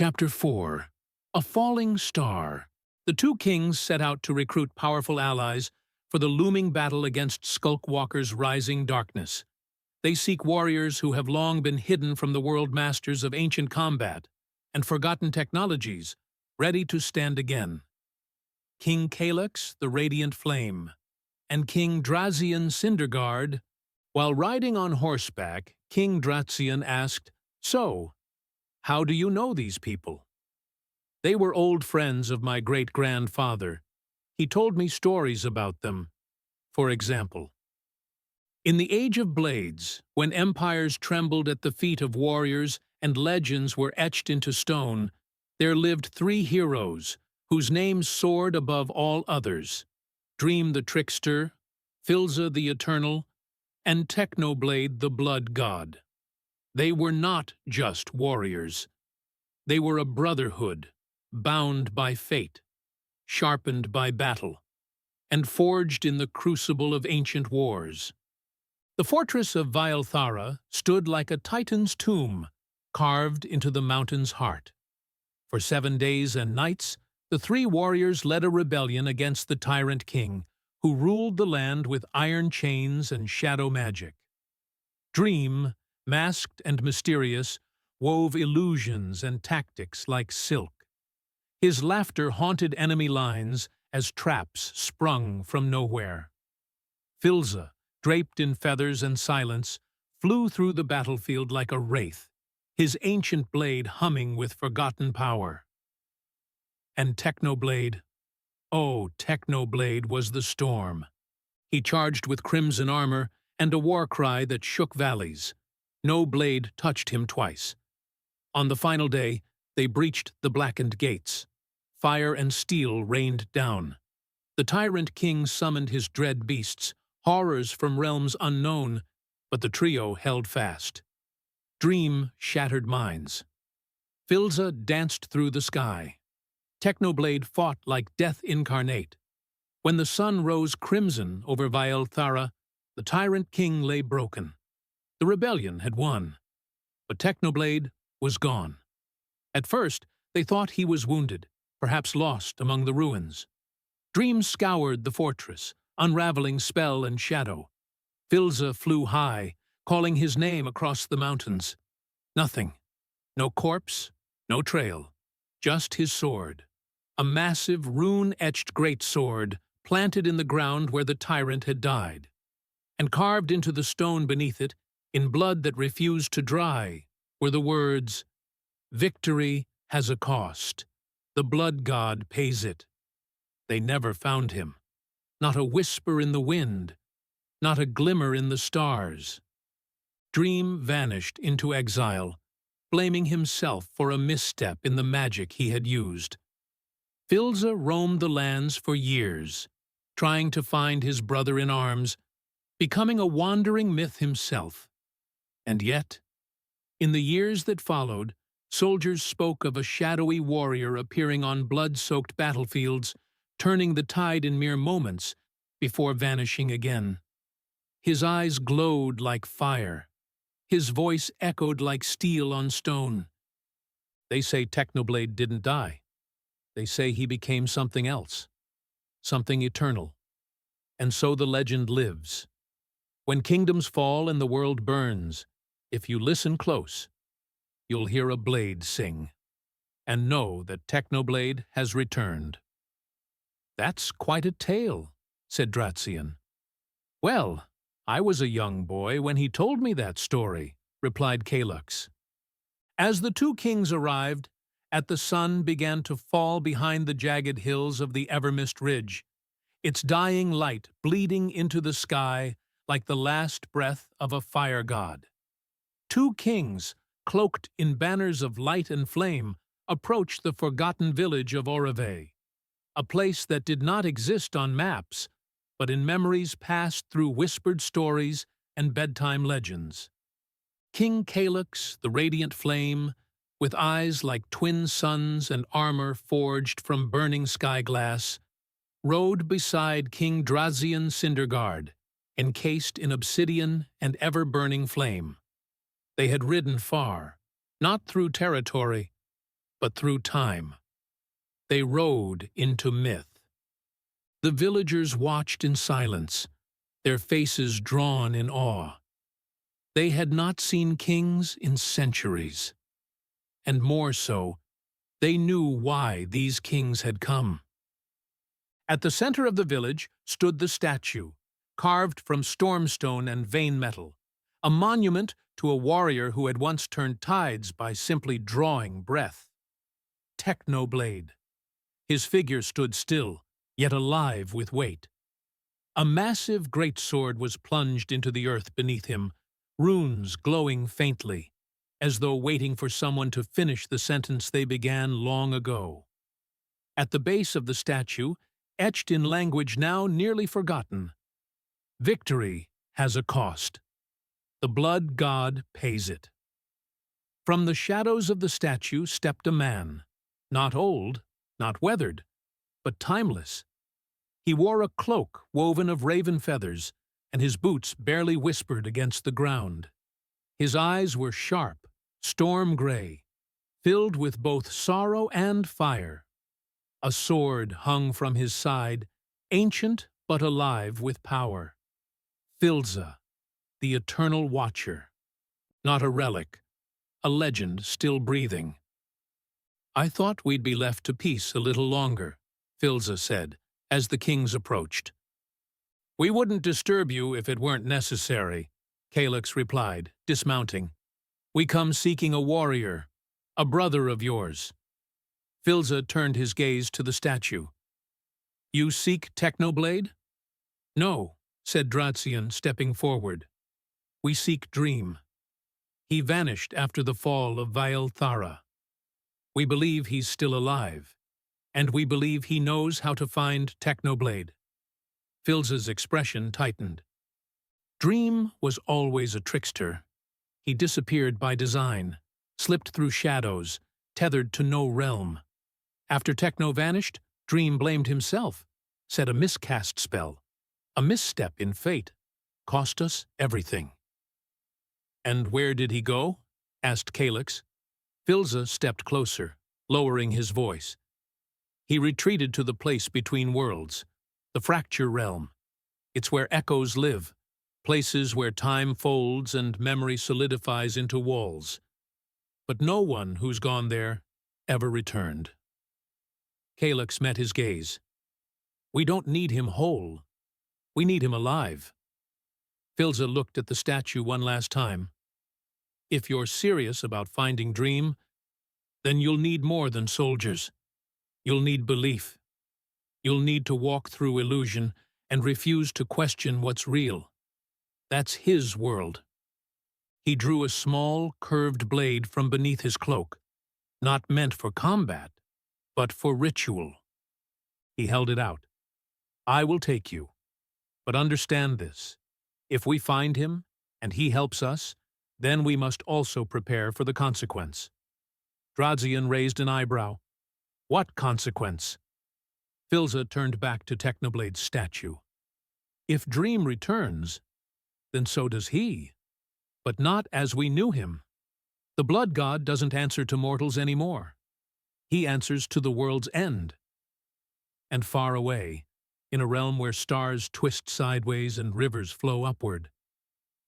Chapter 4. A Falling Star. The two kings set out to recruit powerful allies for the looming battle against Skulkwalker's rising darkness. They seek warriors who have long been hidden from the world masters of ancient combat and forgotten technologies, ready to stand again. King Calyx, the Radiant Flame, and King Drazian Cinderguard. While riding on horseback, King Drazian asked, "So, how do you know these people?" "They were old friends of my great-grandfather. He told me stories about them. For example, in the Age of Blades, when empires trembled at the feet of warriors and legends were etched into stone, there lived three heroes whose names soared above all others: Dream the Trickster, Philza the Eternal, and Technoblade the Blood God. They were not just warriors. They were a brotherhood, bound by fate, sharpened by battle, and forged in the crucible of ancient wars. The fortress of Vialthara stood like a titan's tomb, carved into the mountain's heart. For 7 days and nights, the three warriors led a rebellion against the tyrant king, who ruled the land with iron chains and shadow magic. Dream, masked and mysterious, wove illusions and tactics like silk. His laughter haunted enemy lines as traps sprung from nowhere. Philza, draped in feathers and silence, flew through the battlefield like a wraith, his ancient blade humming with forgotten power. And Technoblade, oh, Technoblade was the storm. He charged with crimson armor and a war cry that shook valleys. No blade touched him twice. On the final day, they breached the blackened gates. Fire and steel rained down. The tyrant king summoned his dread beasts, horrors from realms unknown, but the trio held fast. Dream shattered minds. Philza danced through the sky. Technoblade fought like death incarnate. When the sun rose crimson over Vialthara, the tyrant king lay broken. The rebellion had won, but Technoblade was gone. At first, they thought he was wounded, perhaps lost among the ruins. Dream scoured the fortress, unraveling spell and shadow. Philza flew high, calling his name across the mountains. Nothing. No corpse, no trail. Just his sword. A massive, rune-etched greatsword planted in the ground where the tyrant had died. And carved into the stone beneath it, in blood that refused to dry, were the words, "Victory has a cost. The blood god pays it." They never found him. Not a whisper in the wind. Not a glimmer in the stars. Dream vanished into exile, blaming himself for a misstep in the magic he had used. Philza roamed the lands for years, trying to find his brother in arms, becoming a wandering myth himself. And yet, in the years that followed, soldiers spoke of a shadowy warrior appearing on blood-soaked battlefields, turning the tide in mere moments before vanishing again. His eyes glowed like fire. His voice echoed like steel on stone. They say Technoblade didn't die. They say he became something else, something eternal. And so the legend lives. When kingdoms fall and the world burns, if you listen close, you'll hear a blade sing, and know that Technoblade has returned. "That's quite a tale," said Drazian. "Well, I was a young boy when he told me that story," replied Calyx. As the two kings arrived, the sun began to fall behind the jagged hills of the Evermist Ridge, its dying light bleeding into the sky like the last breath of a fire god. Two kings, cloaked in banners of light and flame, approached the forgotten village of Orave, a place that did not exist on maps, but in memories passed through whispered stories and bedtime legends. King Calyx, the Radiant Flame, with eyes like twin suns and armor forged from burning sky glass, rode beside King Drazian Cinderguard, encased in obsidian and ever-burning flame. They had ridden far, not through territory, but through time. They rode into myth. The villagers watched in silence, their faces drawn in awe. They had not seen kings in centuries. And more so, they knew why these kings had come. At the center of the village stood the statue, carved from stormstone and vein metal, a monument to a warrior who had once turned tides by simply drawing breath. Technoblade. His figure stood still, yet alive with weight. A massive greatsword was plunged into the earth beneath him, runes glowing faintly, as though waiting for someone to finish the sentence they began long ago. At the base of the statue, etched in language now nearly forgotten, "Victory has a cost. The blood god pays it." From the shadows of the statue stepped a man, not old, not weathered, but timeless. He wore a cloak woven of raven feathers, and his boots barely whispered against the ground. His eyes were sharp, storm gray, filled with both sorrow and fire. A sword hung from his side, ancient but alive with power. Philza, the Eternal Watcher. Not a relic, a legend still breathing. "I thought we'd be left to peace a little longer," Philza said, as the kings approached. "We wouldn't disturb you if it weren't necessary," Calyx replied, dismounting. "We come seeking a warrior, a brother of yours." Philza turned his gaze to the statue. "You seek Technoblade?" "No," said Drazian, stepping forward. "We seek Dream. He vanished after the fall of Vael Thara. We believe he's still alive, and we believe he knows how to find Technoblade." Philza's expression tightened. Dream was always a trickster. He disappeared by design, slipped through shadows, tethered to no realm. After Techno vanished, Dream blamed himself, said a miscast spell, a misstep in fate, cost us everything. "And where did he go?" asked Calyx. Philza stepped closer, lowering his voice. "He retreated to the place between worlds, the Fracture Realm. It's where echoes live, places where time folds and memory solidifies into walls. But no one who's gone there ever returned." Calyx met his gaze. "We don't need him whole. We need him alive." Philza looked at the statue one last time. "If you're serious about finding Dream, then you'll need more than soldiers. You'll need belief. You'll need to walk through illusion and refuse to question what's real. That's his world." He drew a small, curved blade from beneath his cloak, not meant for combat, but for ritual. He held it out. "I will take you. But understand this. If we find him, and he helps us, then we must also prepare for the consequence." Drazian raised an eyebrow. "What consequence?" Philza turned back to Technoblade's statue. "If Dream returns, then so does he. But not as we knew him. The Blood God doesn't answer to mortals anymore. He answers to the world's end." And far away, in a realm where stars twist sideways and rivers flow upward,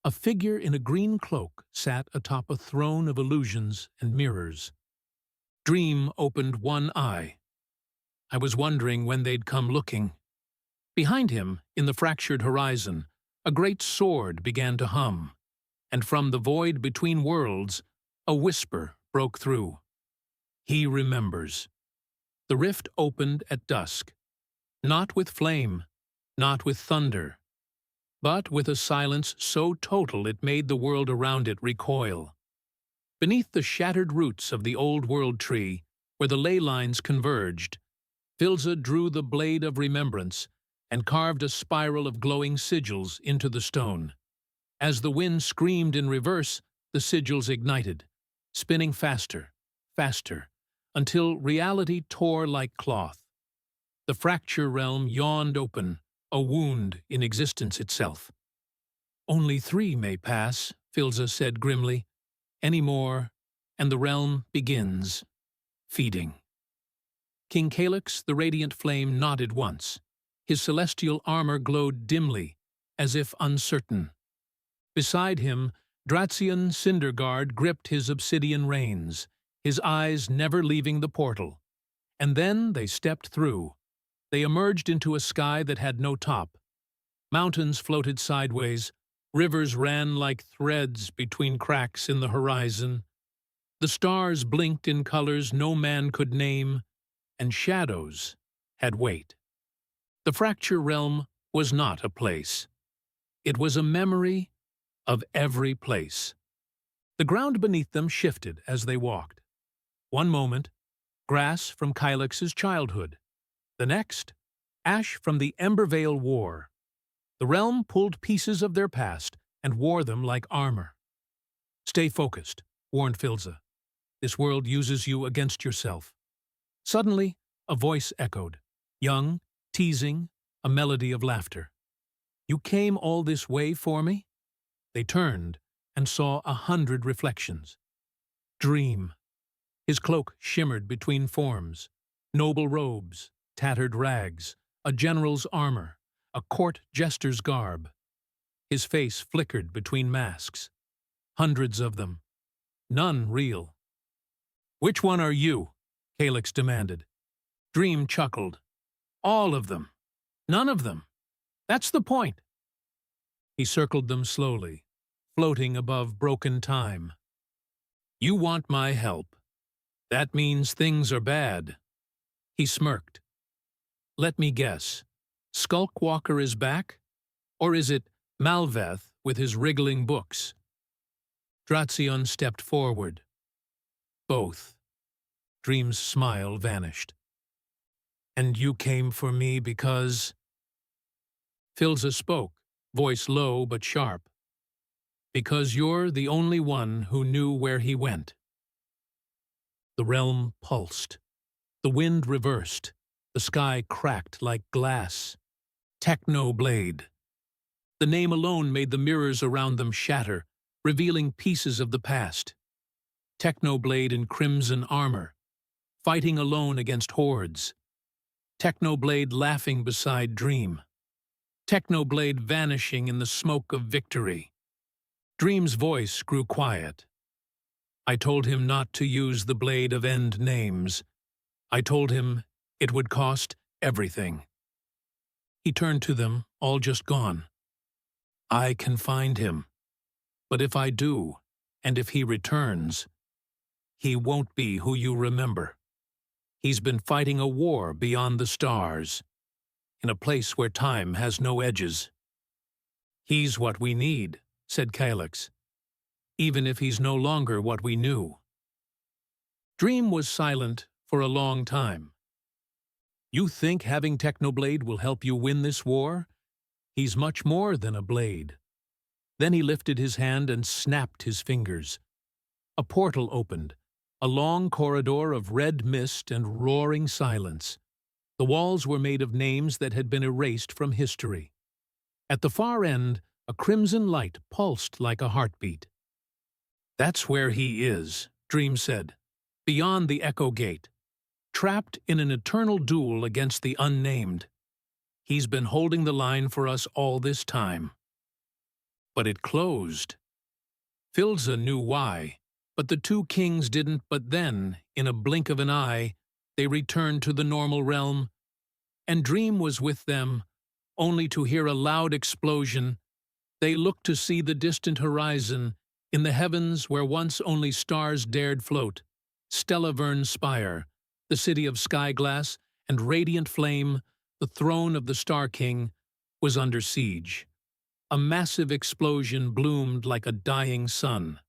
a figure in a green cloak sat atop a throne of illusions and mirrors. Dream opened one eye. I was wondering when they'd come looking. Behind him, in the fractured horizon, a great sword began to hum, and from the void between worlds, a whisper broke through. "He remembers." The rift opened at dusk, not with flame, not with thunder, but with a silence so total it made the world around it recoil. Beneath the shattered roots of the old world tree, where the ley lines converged, Philza drew the blade of remembrance and carved a spiral of glowing sigils into the stone. As the wind screamed in reverse, the sigils ignited, spinning faster, faster, until reality tore like cloth. The fracture realm yawned open, a wound in existence itself. "Only 3 may pass," Philza said grimly. "Any more, and the realm begins." feeding. King Calyx, the radiant flame, nodded once. His celestial armor glowed dimly, as if uncertain. Beside him, Dratsian Cinderguard gripped his obsidian reins, his eyes never leaving the portal. And then they stepped through. They emerged into a sky that had no top. Mountains floated sideways, rivers ran like threads between cracks in the horizon. The stars blinked in colors no man could name, and shadows had weight. The Fracture Realm was not a place. It was a memory of every place. The ground beneath them shifted as they walked. One moment, grass from Calyx's childhood. The next, ash from the Embervale War. The realm pulled pieces of their past and wore them like armor. "Stay focused," warned Filza. "This world uses you against yourself." Suddenly, a voice echoed, young, teasing, a melody of laughter. "You came all this way for me?" They turned and saw 100 reflections. Dream. His cloak shimmered between forms, noble robes, tattered rags, a general's armor, a court jester's garb. His face flickered between masks. Hundreds of them. None real. "Which one are you?" Calyx demanded. Dream chuckled. "All of them. None of them. That's the point." He circled them slowly, floating above broken time. "You want my help. That means things are bad." He smirked. "Let me guess. Skulkwalker is back? Or is it Malveth with his wriggling books?" Dratsian stepped forward. "Both." Dream's smile vanished. "And you came for me because—" Filza spoke, voice low but sharp. "Because you're the only one who knew where he went." The realm pulsed. The wind reversed. The sky cracked like glass. Technoblade. The name alone made the mirrors around them shatter, revealing pieces of the past. Technoblade in crimson armor, fighting alone against hordes. Technoblade laughing beside Dream. Technoblade vanishing in the smoke of victory. Dream's voice grew quiet. "I told him not to use the blade of end names. I told him it would cost everything." He turned to them, all just gone. "I can find him. But if I do, and if he returns, he won't be who you remember. He's been fighting a war beyond the stars, in a place where time has no edges." "He's what we need," said Calyx, "even if he's no longer what we knew." Dream was silent for a long time. "You think having Technoblade will help you win this war? He's much more than a blade." Then he lifted his hand and snapped his fingers. A portal opened, a long corridor of red mist and roaring silence. The walls were made of names that had been erased from history. At the far end, a crimson light pulsed like a heartbeat. "That's where he is," Dream said, "beyond the Echo Gate, trapped in an eternal duel against the unnamed. He's been holding the line for us all this time." But it closed. Filza knew why, but the two kings didn't. But then, in a blink of an eye, they returned to the normal realm, and Dream was with them, only to hear a loud explosion. They looked to see the distant horizon, in the heavens where once only stars dared float. Stellavern Spire, the city of skyglass and radiant flame, the throne of the Star King, was under siege. A massive explosion bloomed like a dying sun.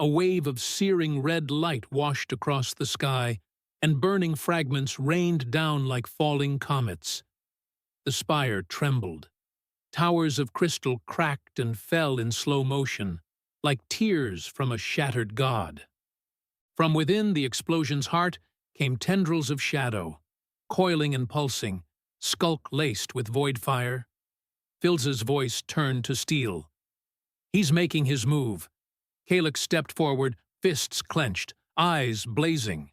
A wave of searing red light washed across the sky, and burning fragments rained down like falling comets. The spire trembled. Towers of crystal cracked and fell in slow motion, like tears from a shattered god. From within the explosion's heart came tendrils of shadow, coiling and pulsing, skulk-laced with void fire. Filza's voice turned to steel. "He's making his move." Calyx stepped forward, fists clenched, eyes blazing.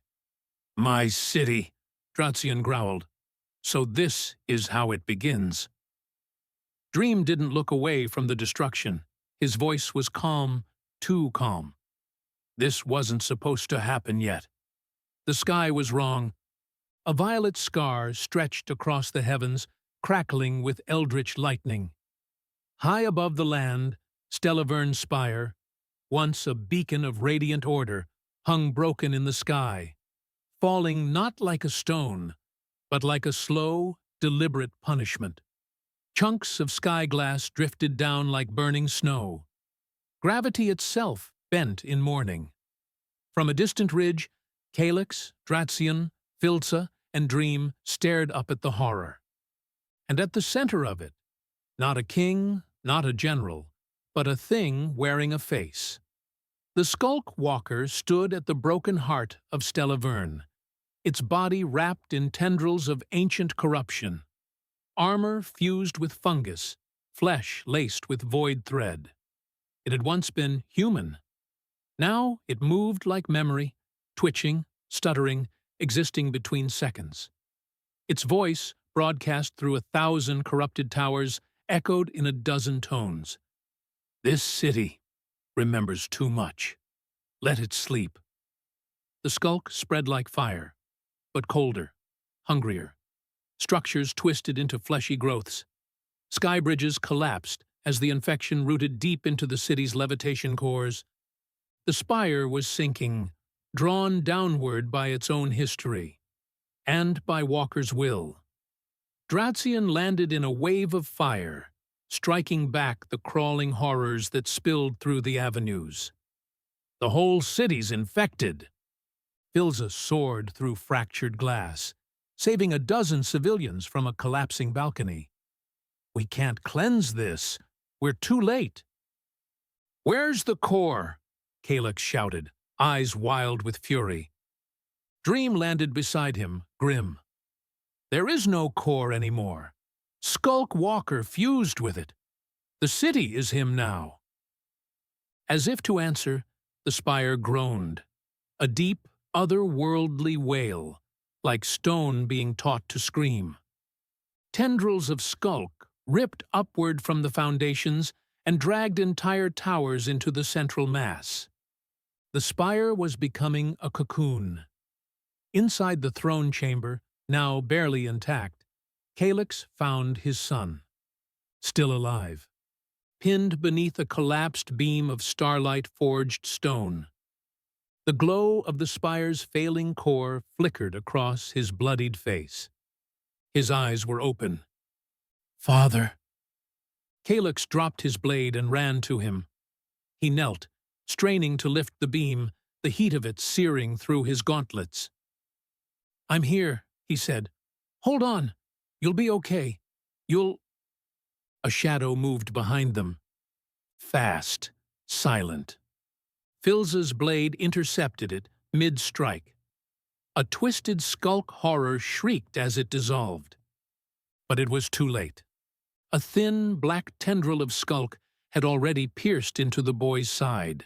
My city, Drazian growled. So this is how it begins. Dream didn't look away from the destruction. His voice was calm, too calm. This wasn't supposed to happen yet. The sky was wrong. A violet scar stretched across the heavens, crackling with eldritch lightning. High above the land, Stelavern's spire, once a beacon of radiant order, hung broken in the sky, falling not like a stone, but like a slow, deliberate punishment. Chunks of sky glass drifted down like burning snow. Gravity itself bent in mourning. From a distant ridge, Calyx, Drazian, Filza, and Dream stared up at the horror. And at the center of it, not a king, not a general, but a thing wearing a face. The Skulk Walker stood at the broken heart of Stelavern, its body wrapped in tendrils of ancient corruption, armor fused with fungus, flesh laced with void thread. It had once been human. Now it moved like memory, twitching, stuttering, existing between seconds. Its voice, broadcast through 1,000 corrupted towers, echoed in a dozen tones. This city remembers too much. Let it sleep. The skulk spread like fire, but colder, hungrier. Structures twisted into fleshy growths. Sky bridges collapsed as the infection rooted deep into the city's levitation cores. The spire was sinking, drawn downward by its own history, and by Walker's will. Drazian landed in a wave of fire, striking back the crawling horrors that spilled through the avenues. The whole city's infected. Filza soared through fractured glass, saving a dozen civilians from a collapsing balcony. We can't cleanse this. We're too late. Where's the core? Calyx shouted, eyes wild with fury. Dream landed beside him, grim. There is no core anymore. Skulk Walker fused with it. The city is him now. As if to answer, the spire groaned, a deep, otherworldly wail, like stone being taught to scream. Tendrils of skulk ripped upward from the foundations and dragged entire towers into the central mass. The spire was becoming a cocoon. Inside the throne chamber, now barely intact, Calyx found his son, still alive, pinned beneath a collapsed beam of starlight-forged stone. The glow of the spire's failing core flickered across his bloodied face. His eyes were open. Father. Calyx dropped his blade and ran to him. He knelt, straining to lift the beam, the heat of it searing through his gauntlets. I'm here, he said. Hold on. You'll be okay. You'll... A shadow moved behind them. Fast, silent. Filza's blade intercepted it, mid-strike. A twisted skulk horror shrieked as it dissolved. But it was too late. A thin, black tendril of skulk had already pierced into the boy's side.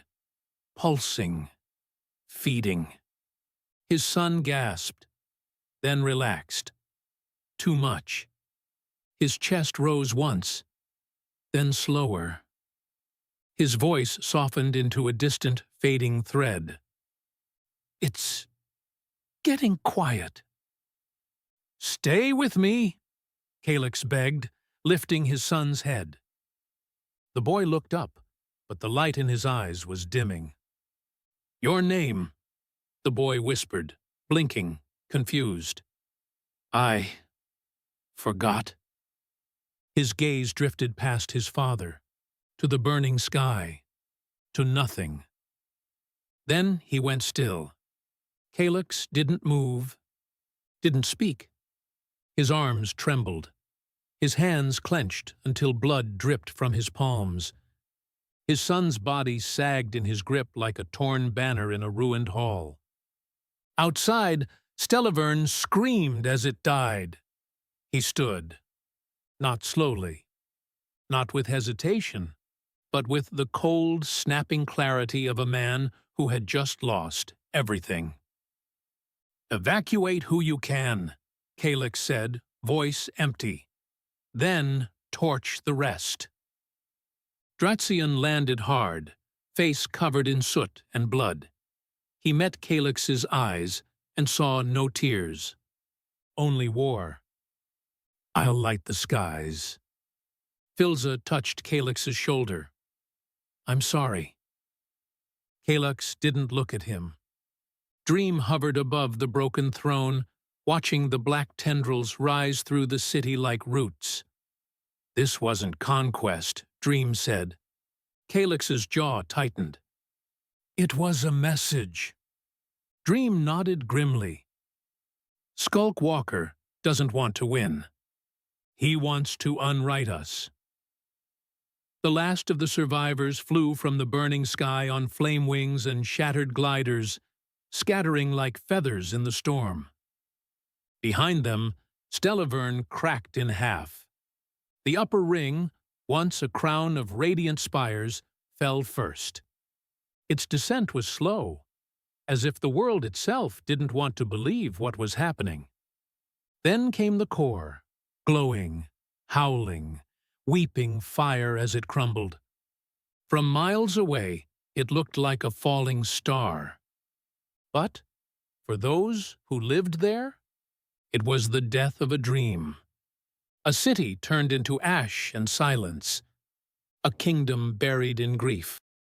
Pulsing. Feeding. His son gasped, then relaxed. Too much. His chest rose once, then slower. His voice softened into a distant, fading thread. It's getting quiet. Stay with me, Calyx begged, lifting his son's head. The boy looked up, but the light in his eyes was dimming. Your name, the boy whispered, blinking, confused. I forgot. His gaze drifted past his father, to the burning sky, to nothing. Then he went still. Calyx didn't move, didn't speak. His arms trembled. His hands clenched until blood dripped from his palms. His son's body sagged in his grip like a torn banner in a ruined hall. Outside, Stelavern screamed as it died. He stood, not slowly, not with hesitation, but with the cold, snapping clarity of a man who had just lost everything. Evacuate who you can, Calyx said, voice empty. Then torch the rest. Dratsian landed hard, face covered in soot and blood. He met Calyx's eyes and saw no tears. Only war. I'll light the skies. Philza touched Calyx's shoulder. I'm sorry. Calyx didn't look at him. Dream hovered above the broken throne, watching the black tendrils rise through the city like roots. This wasn't conquest, Dream said. Calyx's jaw tightened. It was a message. Dream nodded grimly. Skulk Walker doesn't want to win. He wants to unright us. The last of the survivors flew from the burning sky on flame wings and shattered gliders, scattering like feathers in the storm. Behind them, Stellavern cracked in half. The upper ring, once a crown of radiant spires, fell first. Its descent was slow, as if the world itself didn't want to believe what was happening. Then came the core, glowing, howling, weeping fire as it crumbled. From miles away, it looked like a falling star. But, for those who lived there, it was the death of a dream. A city turned into ash and silence, a kingdom buried in grief.